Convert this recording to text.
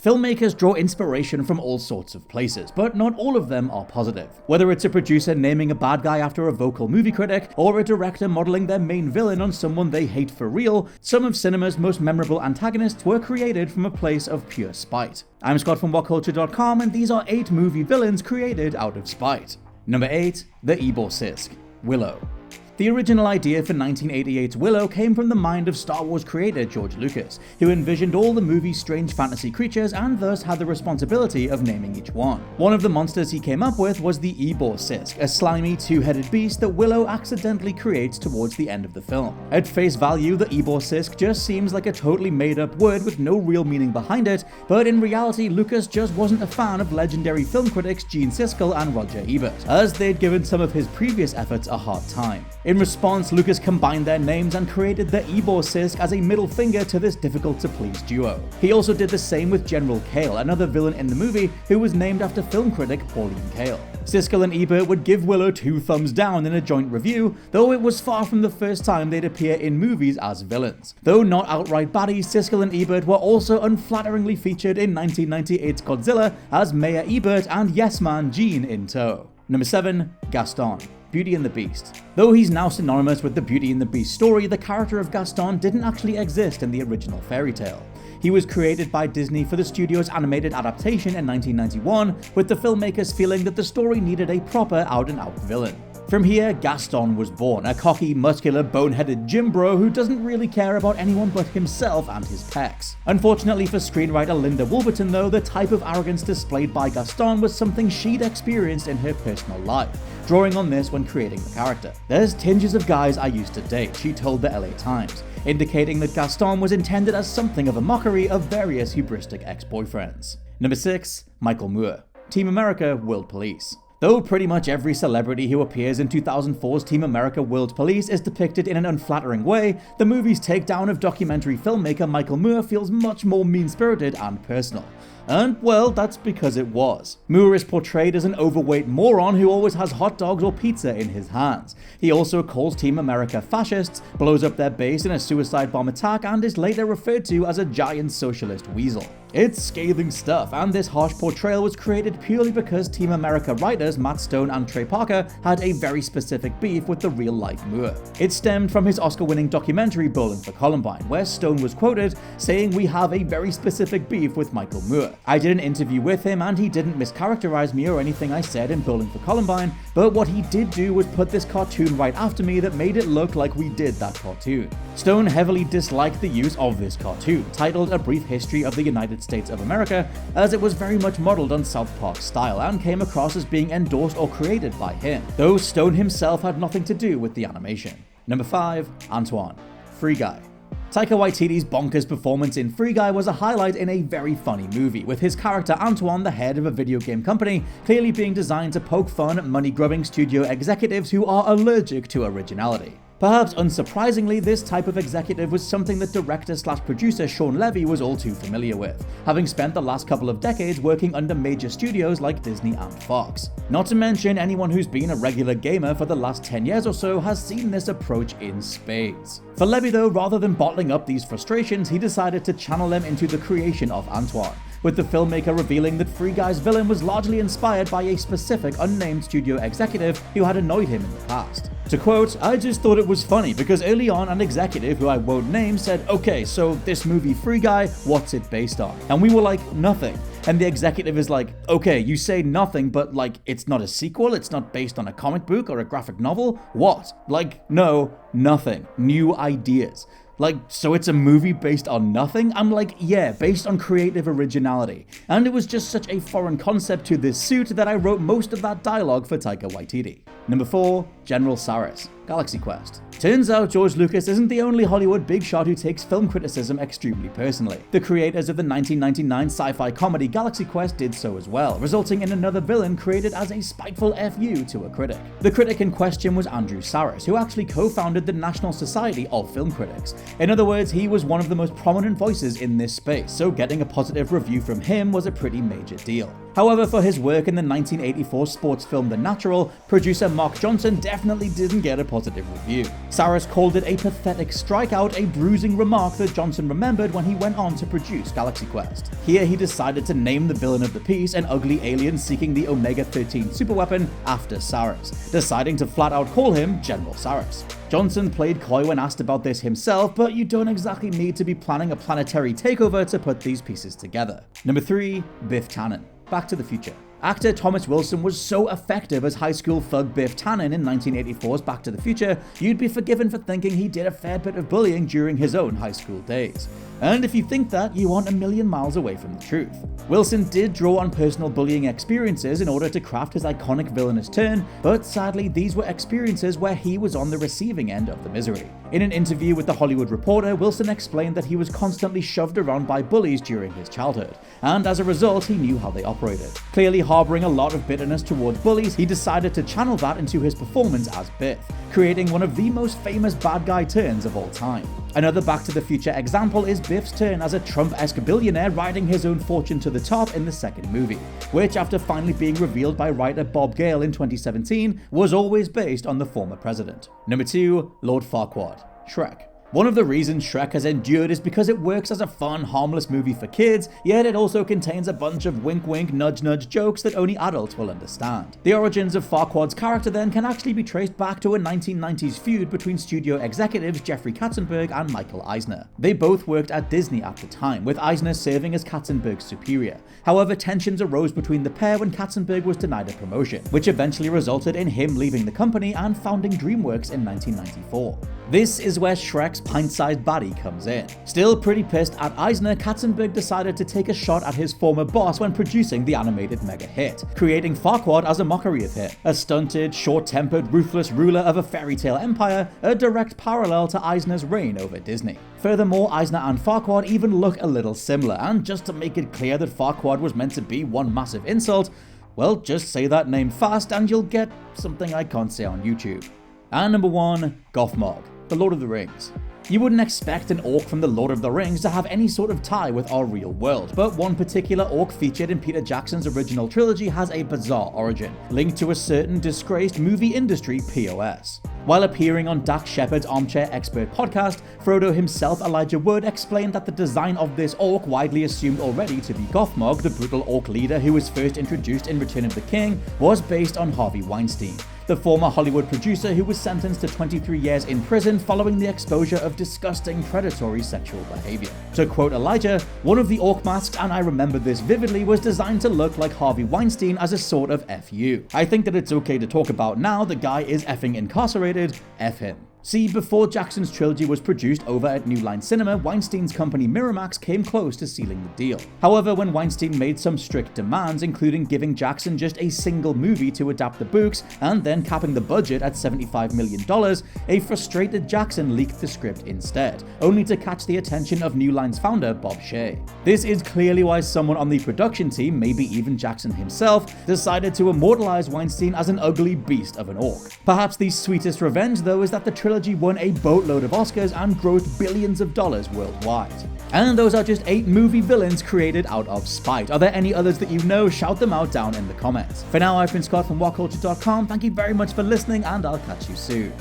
Filmmakers draw inspiration from all sorts of places, but not all of them are positive. Whether it's a producer naming a bad guy after a vocal movie critic, or a director modeling their main villain on someone they hate for real, some of cinema's most memorable antagonists were created from a place of pure spite. I'm Scott from WhatCulture.com, and these are 8 movie villains created out of spite. Number 8. The EBORSISK, WILLOW. The original idea for 1988's Willow came from the mind of Star Wars creator George Lucas, who envisioned all the movie's strange fantasy creatures and thus had the responsibility of naming each one. One of the monsters he came up with was the EBORSISK, a slimy, two-headed beast that Willow accidentally creates towards the end of the film. At face value, the EBORSISK just seems like a totally made-up word with no real meaning behind it, but in reality, Lucas just wasn't a fan of legendary film critics Gene Siskel and Roger Ebert, as they'd given some of his previous efforts a hard time. In response, Lucas combined their names and created the EBORSISK as a middle finger to this difficult-to-please duo. He also did the same with General Kale, another villain in the movie who was named after film critic Pauline Kael. Siskel and Ebert would give Willow 2 thumbs down in a joint review, though it was far from the first time they'd appear in movies as villains. Though not outright baddies, Siskel and Ebert were also unflatteringly featured in 1998's Godzilla as Mayor Ebert and Yes Man Gene in tow. Number 7. Gaston, Beauty and the Beast. Though he's now synonymous with the Beauty and the Beast story, the character of Gaston didn't actually exist in the original fairy tale. He was created by Disney for the studio's animated adaptation in 1991, with the filmmakers feeling that the story needed a proper out-and-out villain. From here, Gaston was born, a cocky, muscular, boneheaded gym bro who doesn't really care about anyone but himself and his pecs. Unfortunately for screenwriter Linda Wolverton though, the type of arrogance displayed by Gaston was something she'd experienced in her personal life, drawing on this when creating the character. "There's tinges of guys I used to date," she told the LA Times, indicating that Gaston was intended as something of a mockery of various hubristic ex-boyfriends. Number 6. Michael Moore, Team America World Police. Though pretty much every celebrity who appears in 2004's Team America World Police is depicted in an unflattering way, the movie's takedown of documentary filmmaker Michael Moore feels much more mean-spirited and personal. And, well, that's because it was. Moore is portrayed as an overweight moron who always has hot dogs or pizza in his hands. He also calls Team America fascists, blows up their base in a suicide bomb attack, and is later referred to as a giant socialist weasel. It's scathing stuff, and this harsh portrayal was created purely because Team America writers Matt Stone and Trey Parker had a very specific beef with the real-life Moore. It stemmed from his Oscar-winning documentary Bowling for Columbine, where Stone was quoted saying, "We have a very specific beef with Michael Moore. I did an interview with him and he didn't mischaracterize me or anything I said in Bowling for Columbine, but what he did do was put this cartoon right after me that made it look like we did that cartoon." Stone heavily disliked the use of this cartoon, titled A Brief History of the United States of America, as it was very much modeled on South Park style and came across as being endorsed or created by him, though Stone himself had nothing to do with the animation. Number 5. ANTWAN, Free Guy. Taika Waititi's bonkers performance in Free Guy was a highlight in a very funny movie, with his character Antoine, the head of a video game company, clearly being designed to poke fun at money-grubbing studio executives who are allergic to originality. Perhaps unsurprisingly, this type of executive was something that director/producer Sean Levy was all too familiar with, having spent the last couple of decades working under major studios like Disney and Fox. Not to mention, anyone who's been a regular gamer for the last 10 years or so has seen this approach in spades. For Levy though, rather than bottling up these frustrations, he decided to channel them into the creation of Antoine, with the filmmaker revealing that Free Guy's villain was largely inspired by a specific unnamed studio executive who had annoyed him in the past. To quote, "I just thought it was funny because early on an executive who I won't name said, 'Okay, so this movie Free Guy, what's it based on?' And we were like, 'Nothing.' And the executive is like, 'Okay, you say nothing, but like, it's not a sequel, it's not based on a comic book or a graphic novel? What? Like, no, nothing. New ideas. Like, so it's a movie based on nothing?' I'm like, yeah, based on creative originality. And it was just such a foreign concept to this suit that I wrote most of that dialogue for Taika Waititi. Number 4. General SARRIS, Galaxy Quest. Turns out George Lucas isn't the only Hollywood big shot who takes film criticism extremely personally. The creators of the 1999 sci-fi comedy Galaxy Quest did so as well, resulting in another villain created as a spiteful FU to a critic. The critic in question was Andrew Sarris, who actually co-founded the National Society of Film Critics. In other words, he was one of the most prominent voices in this space, so getting a positive review from him was a pretty major deal. However, for his work in the 1984 sports film The Natural, producer Mark Johnson definitely didn't get a positive review. SARRIS called it a pathetic strikeout, a bruising remark that Johnson remembered when he went on to produce Galaxy Quest. Here he decided to name the villain of the piece an ugly alien seeking the Omega-13 superweapon after SARRIS, deciding to flat out call him General SARRIS. Johnson played coy when asked about this himself, but you don't exactly need to be planning a planetary takeover to put these pieces together. Number 3. Biff Tannen. Back to the Future. Actor Thomas Wilson was so effective as high school thug Biff Tannen in 1984's Back to the Future, you'd be forgiven for thinking he did a fair bit of bullying during his own high school days. And if you think that, you aren't a million miles away from the truth. Wilson did draw on personal bullying experiences in order to craft his iconic villainous turn, but sadly these were experiences where he was on the receiving end of the misery. In an interview with The Hollywood Reporter, Wilson explained that he was constantly shoved around by bullies during his childhood, and as a result he knew how they operated. Clearly harboring a lot of bitterness towards bullies, he decided to channel that into his performance as Biff, creating one of the most famous bad guy turns of all time. Another Back to the Future example is Biff's turn as a Trump-esque billionaire riding his own fortune to the top in the second movie, which after finally being revealed by writer Bob Gale in 2017, was always based on the former president. Number 2. Lord Farquaad. SHREK. One of the reasons SHREK has endured is because it works as a fun, harmless movie for kids, yet it also contains a bunch of wink-wink, nudge-nudge jokes that only adults will understand. The origins of Farquaad's character then can actually be traced back to a 1990s feud between studio executives Jeffrey Katzenberg and Michael Eisner. They both worked at Disney at the time, with Eisner serving as Katzenberg's superior. However, tensions arose between the pair when Katzenberg was denied a promotion, which eventually resulted in him leaving the company and founding DreamWorks in 1994. This is where SHREK's pint-sized baddie comes in. Still pretty pissed at Eisner, Katzenberg decided to take a shot at his former boss when producing the animated mega hit, creating Farquaad as a mockery of him. A stunted, short-tempered, ruthless ruler of a fairy tale empire, a direct parallel to Eisner's reign over Disney. Furthermore, Eisner and Farquaad even look a little similar, and just to make it clear that Farquaad was meant to be one massive insult, well, just say that name fast and you'll get something I can't say on YouTube. And number 1, GOTHMOG. The Lord of the Rings. You wouldn't expect an orc from The Lord of the Rings to have any sort of tie with our real world, but one particular orc featured in Peter Jackson's original trilogy has a bizarre origin, linked to a certain disgraced movie industry POS. While appearing on Dax Shepard's Armchair Expert podcast, Frodo himself, Elijah Wood, explained that the design of this orc, widely assumed already to be GOTHMOG, the brutal orc leader who was first introduced in Return of the King, was based on Harvey Weinstein, the former Hollywood producer who was sentenced to 23 years in prison following the exposure of disgusting predatory sexual behavior. To quote Elijah, one of the orc masks, and I remember this vividly, was designed to look like Harvey Weinstein as a sort of FU. I think that it's okay to talk about now, the guy is effing incarcerated, F him. See, before Jackson's trilogy was produced over at New Line Cinema, Weinstein's company Miramax came close to sealing the deal. However, when Weinstein made some strict demands, including giving Jackson just a single movie to adapt the books and then capping the budget at $75 million, a frustrated Jackson leaked the script instead, only to catch the attention of New Line's founder Bob Shea. This is clearly why someone on the production team, maybe even Jackson himself, decided to immortalize Weinstein as an ugly beast of an orc. Perhaps the sweetest revenge, though, is that the trilogy won a boatload of Oscars and grossed billions of dollars worldwide. And those are just 8 movie villains created out of spite. Are there any others that you know? Shout them out down in the comments. For now, I've been Scott from WhatCulture.com. Thank you very much for listening, and I'll catch you soon.